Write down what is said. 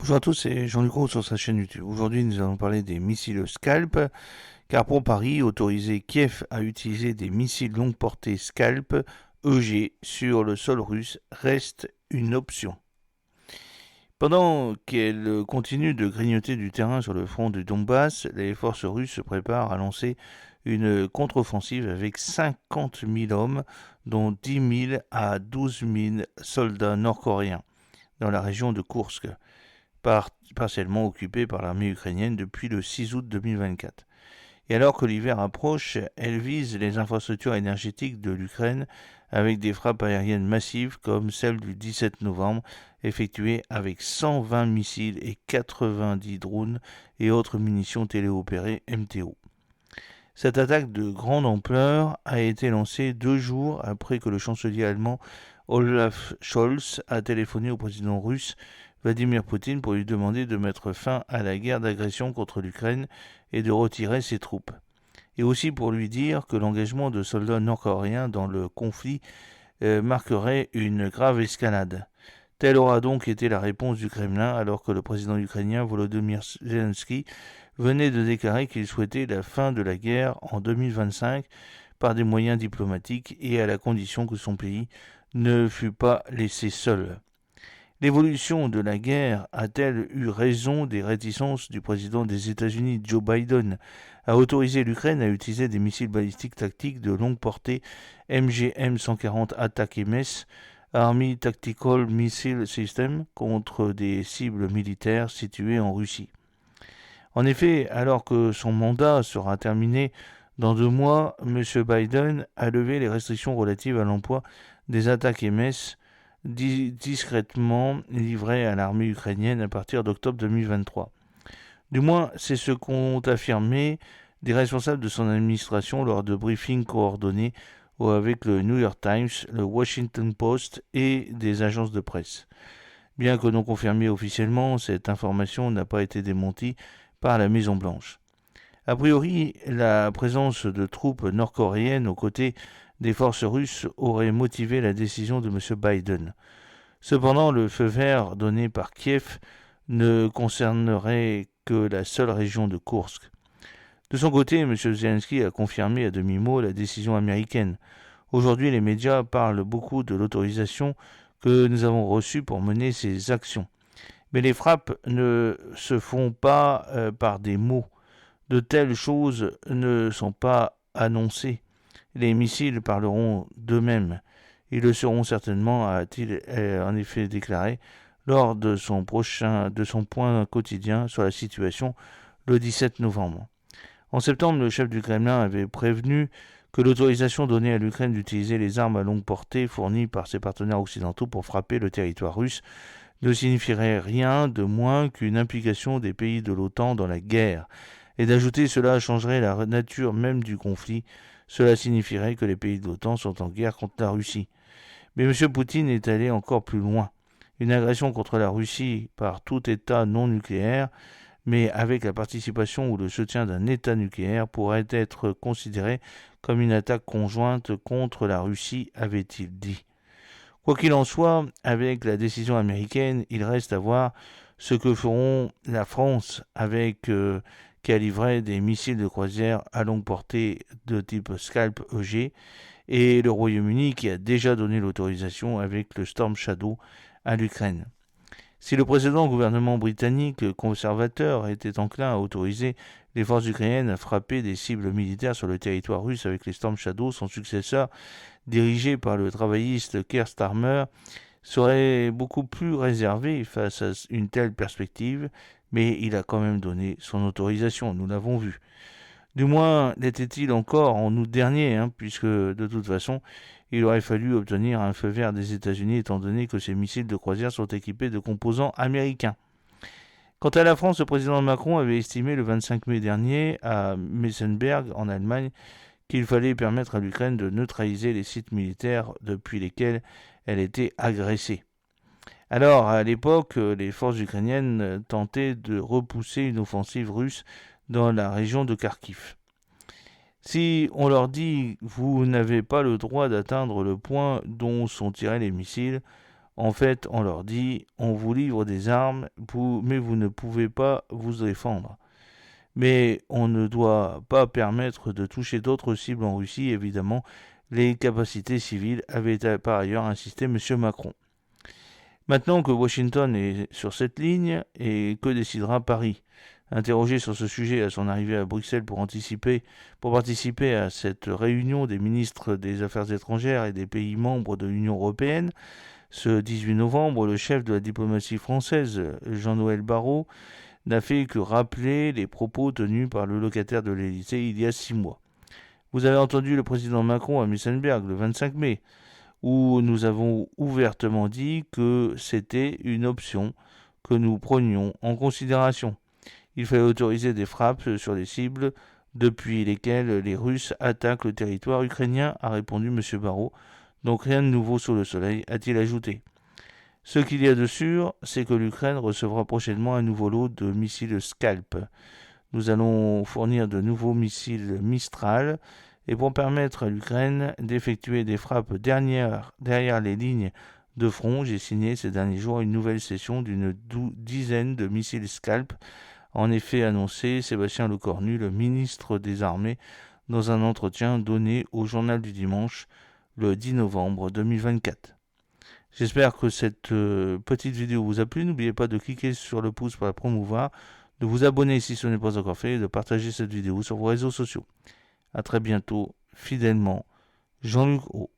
Bonjour à tous, c'est Jean-Luc Roux sur sa chaîne YouTube. Aujourd'hui, nous allons parler des missiles Scalp, car pour Paris, autoriser Kiev à utiliser des missiles longue portée Scalp EG sur le sol russe reste une option. Pendant qu'elle continue de grignoter du terrain sur le front du Donbass, les forces russes se préparent à lancer une contre-offensive avec 50 000 hommes, dont 10 000 à 12 000 soldats nord-coréens, dans la région de Koursk, partiellement occupée par l'armée ukrainienne depuis le 6 août 2024. Et alors que l'hiver approche, elle vise les infrastructures énergétiques de l'Ukraine avec des frappes aériennes massives comme celle du 17 novembre, effectuée avec 120 missiles et 90 drones et autres munitions téléopérées MTO. Cette attaque de grande ampleur a été lancée 2 jours après que le chancelier allemand Olaf Scholz a téléphoné au président russe Vladimir Poutine pour lui demander de mettre fin à la guerre d'agression contre l'Ukraine et de retirer ses troupes. Et aussi pour lui dire que l'engagement de soldats nord-coréens dans le conflit marquerait une grave escalade. Telle aura donc été la réponse du Kremlin alors que le président ukrainien Volodymyr Zelensky venait de déclarer qu'il souhaitait la fin de la guerre en 2025 par des moyens diplomatiques et à la condition que son pays ne fût pas laissé seul. L'évolution de la guerre a-t-elle eu raison des réticences du président des États-Unis Joe Biden à autoriser l'Ukraine à utiliser des missiles balistiques tactiques de longue portée MGM-140 Attack-MS, Army Tactical Missile System, contre des cibles militaires situées en Russie? En effet, alors que son mandat sera terminé dans 2 mois, M. Biden a levé les restrictions relatives à l'emploi des attaques MS discrètement livrées à l'armée ukrainienne à partir d'octobre 2023. Du moins, c'est ce qu'ont affirmé des responsables de son administration lors de briefings coordonnés avec le New York Times, le Washington Post et des agences de presse. Bien que non confirmée officiellement, cette information n'a pas été démentie par la Maison-Blanche. A priori, la présence de troupes nord-coréennes aux côtés des forces russes aurait motivé la décision de M. Biden. Cependant, le feu vert donné par Kiev ne concernerait que la seule région de Koursk. De son côté, M. Zelensky a confirmé à demi-mot la décision américaine. Aujourd'hui, les médias parlent beaucoup de l'autorisation que nous avons reçue pour mener ces actions. Mais les frappes ne se font pas par des mots. De telles choses ne sont pas annoncées. Les missiles parleront d'eux-mêmes. Ils le seront certainement, a-t-il en effet déclaré, lors de son point quotidien sur la situation le 17 novembre. En septembre, le chef du Kremlin avait prévenu que l'autorisation donnée à l'Ukraine d'utiliser les armes à longue portée fournies par ses partenaires occidentaux pour frapper le territoire russe ne signifierait rien de moins qu'une implication des pays de l'OTAN dans la guerre, et d'ajouter cela changerait la nature même du conflit. Cela signifierait que les pays de l'OTAN sont en guerre contre la Russie. Mais M. Poutine est allé encore plus loin. Une agression contre la Russie par tout État non nucléaire, mais avec la participation ou le soutien d'un État nucléaire, pourrait être considérée comme une attaque conjointe contre la Russie, avait-il dit. Quoi qu'il en soit, avec la décision américaine, il reste à voir ce que feront la France avec qui a livré des missiles de croisière à longue portée de type Scalp EG et le Royaume-Uni qui a déjà donné l'autorisation avec le Storm Shadow à l'Ukraine. Si le précédent gouvernement britannique conservateur était enclin à autoriser les forces ukrainiennes à frapper des cibles militaires sur le territoire russe avec les Storm Shadow, son successeur, dirigé par le travailliste Keir Starmer, serait beaucoup plus réservé face à une telle perspective, mais il a quand même donné son autorisation, nous l'avons vu. Du moins l'était-il encore en août dernier, puisque de toute façon, il aurait fallu obtenir un feu vert des États-Unis étant donné que ces missiles de croisière sont équipés de composants américains. Quant à la France, le président Macron avait estimé le 25 mai dernier à Messenberg, en Allemagne, qu'il fallait permettre à l'Ukraine de neutraliser les sites militaires depuis lesquels elle était agressée. Alors, à l'époque, les forces ukrainiennes tentaient de repousser une offensive russe dans la région de Kharkiv. Si on leur dit vous n'avez pas le droit d'atteindre le point dont sont tirés les missiles, En fait, on leur dit, on vous livre des armes, mais vous ne pouvez pas vous défendre. Mais on ne doit pas permettre de toucher d'autres cibles en Russie, évidemment. Les capacités civiles avaient par ailleurs insisté M. Macron. Maintenant que Washington est sur cette ligne, et que décidera Paris? Interrogé sur ce sujet à son arrivée à Bruxelles pour participer à cette réunion des ministres des Affaires étrangères et des pays membres de l'Union européenne, ce 18 novembre, le chef de la diplomatie française, Jean-Noël Barrot, n'a fait que rappeler les propos tenus par le locataire de l'Élysée il y a 6 mois. Vous avez entendu le président Macron à Mussenberg le 25 mai, où nous avons ouvertement dit que c'était une option que nous prenions en considération. Il fallait autoriser des frappes sur les cibles depuis lesquelles les Russes attaquent le territoire ukrainien, a répondu M. Barrot. Donc rien de nouveau sous le soleil, a-t-il ajouté. Ce qu'il y a de sûr, c'est que l'Ukraine recevra prochainement un nouveau lot de missiles Scalp. Nous allons fournir de nouveaux missiles Mistral, et pour permettre à l'Ukraine d'effectuer des frappes derrière les lignes de front, j'ai signé ces derniers jours une nouvelle cession d'une dizaine de missiles Scalp, a en effet annoncé Sébastien Lecornu, le ministre des Armées, dans un entretien donné au Journal du Dimanche le 10 novembre 2024. J'espère que cette petite vidéo vous a plu. N'oubliez pas de cliquer sur le pouce pour la promouvoir, de vous abonner si ce n'est pas encore fait et de partager cette vidéo sur vos réseaux sociaux. A très bientôt, fidèlement, Jean-Luc O.